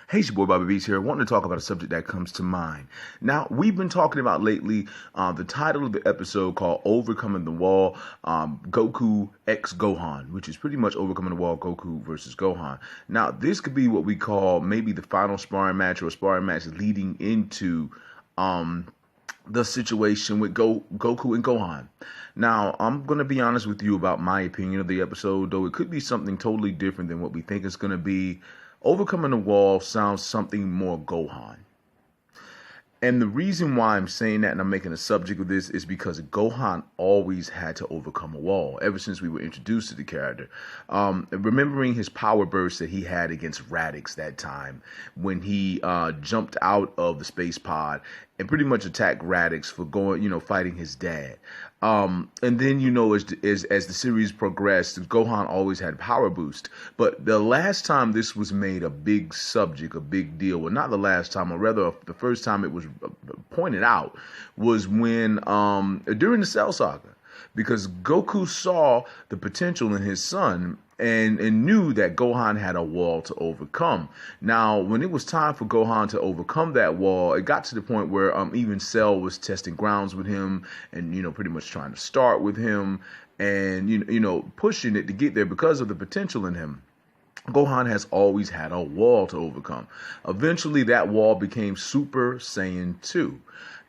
Hey, it's your boy Bobby Beats here. I want to talk about a subject that comes to mind. Now, we've been talking about lately the title of the episode called Overcoming the Wall, Goku X Gohan, which is pretty much Overcoming the Wall, Goku versus Gohan. Now, this could be what we call maybe the final sparring match or a sparring match leading into the situation with Goku and Gohan. Now, I'm going to be honest with you about my opinion of the episode, though it could be something totally different than what we think it's going to be. Overcoming the Wall sounds something more Gohan. And the reason why I'm saying that and I'm making a subject of this is because Gohan always had to overcome a wall ever since we were introduced to the character. Remembering his power burst that he had against Radix that time when he jumped out of the space pod and pretty much attacked Radix for going, fighting his dad. And then, as the series progressed, Gohan always had power boost. But the last time this was made a big subject, a big deal, well, not the last time, or rather the first time it was pointed out, was when during the Cell Saga, because Goku saw the potential in his son and knew that Gohan had a wall to overcome. Now, when it was time for Gohan to overcome that wall, it got to the point where even Cell was testing grounds with him and, pretty much trying to start with him and, pushing it to get there because of the potential in him. Gohan has always had a wall to overcome. Eventually, that wall became Super Saiyan 2.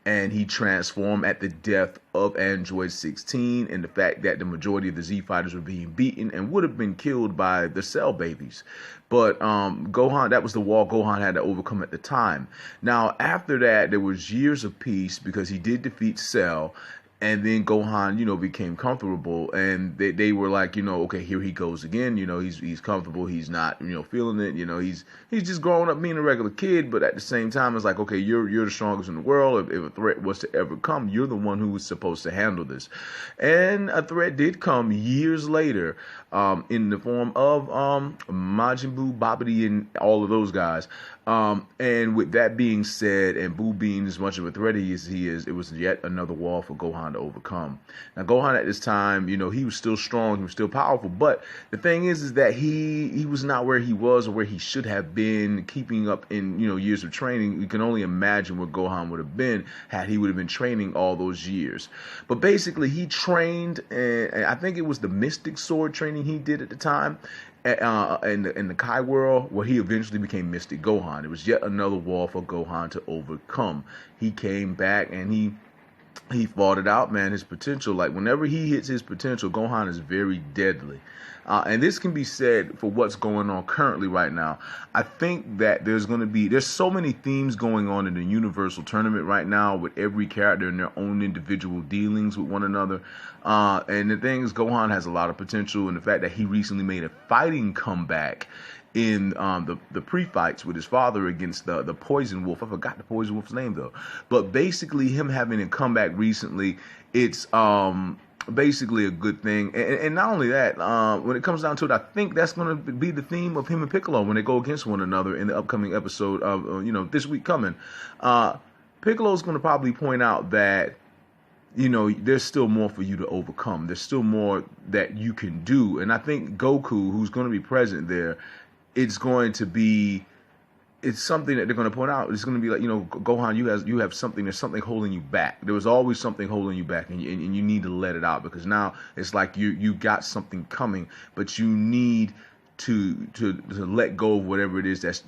And he transformed at the death of Android 16 and the fact that the majority of the Z fighters were being beaten and would have been killed by the Cell babies. But Gohan, that was the wall Gohan had to overcome at the time. Now, after that, there was years of peace because he did defeat Cell. And then Gohan, became comfortable, and they were like, okay, here he goes again. He's comfortable. He's not, feeling it. He's just growing up being a regular kid. But at the same time, it's like, okay, you're the strongest in the world. If a threat was to ever come, you're the one who was supposed to handle this. And a threat did come years later, in the form of Majin Buu, Babidi, and all of those guys. And with that being said, and Buu being as much of a threat as he is, it was yet another wall for Gohan to overcome. Now, Gohan at this time, he was still strong, he was still powerful, but the thing is that he was not where he was or where he should have been keeping up in, years of training. You can only imagine where Gohan would have been had he would have been training all those years. But basically, he trained, and I think it was the Mystic Sword training he did at the time, in the Kai world, where he eventually became Mystic Gohan. It was yet another wall for Gohan to overcome. He came back and he fought it out, man. His potential, like whenever he hits his potential, Gohan is very deadly. And this can be said for what's going on currently right now. I think that there's so many themes going on in the Universal Tournament right now with every character and their own individual dealings with one another. And the thing is, Gohan has a lot of potential, and the fact that he recently made a fighting comeback in the pre-fights with his father against the Poison Wolf. I forgot the Poison Wolf's name though. But basically, him having a comeback recently, it's basically a good thing. And not only that, when it comes down to it, I think that's going to be the theme of him and Piccolo when they go against one another in the upcoming episode of this week coming. Piccolo's going to probably point out that there's still more for you to overcome. There's still more that you can do. And I think Goku, who's going to be present there, it's something that they're going to point out. It's going to be like, Gohan, you have something. There's something holding you back. There was always something holding you back, and you need to let it out, because now it's like you got something coming, but you need to let go of whatever it is that's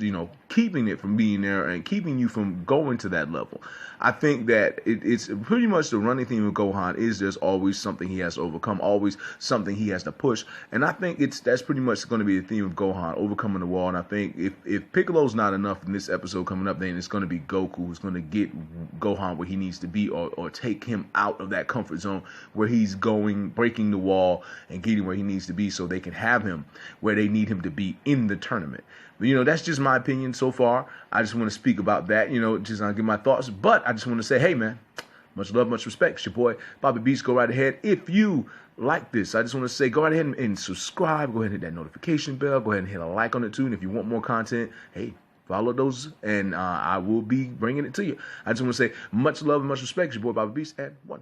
keeping it from being there and keeping you from going to that level. I think that it's pretty much the running theme of Gohan is there's always something he has to overcome, always something he has to push, and I think that's pretty much going to be the theme of Gohan, overcoming the wall. And I think if Piccolo's not enough in this episode coming up, then it's going to be Goku who's going to get Gohan where he needs to be, or take him out of that comfort zone where he's breaking the wall and getting where he needs to be, so they can have him where they need him to be in the tournament. But, that's just my opinion so far. I just want to speak about that, just give my thoughts. But I just want to say, hey, man, much love, much respect. It's your boy, Bobby Beats. Go right ahead. If you like this, I just want to say, go right ahead and subscribe. Go ahead and hit that notification bell. Go ahead and hit a like on it, too. And if you want more content, hey, follow those, and I will be bringing it to you. I just want to say much love and much respect. It's your boy, Bobby Beats, and one.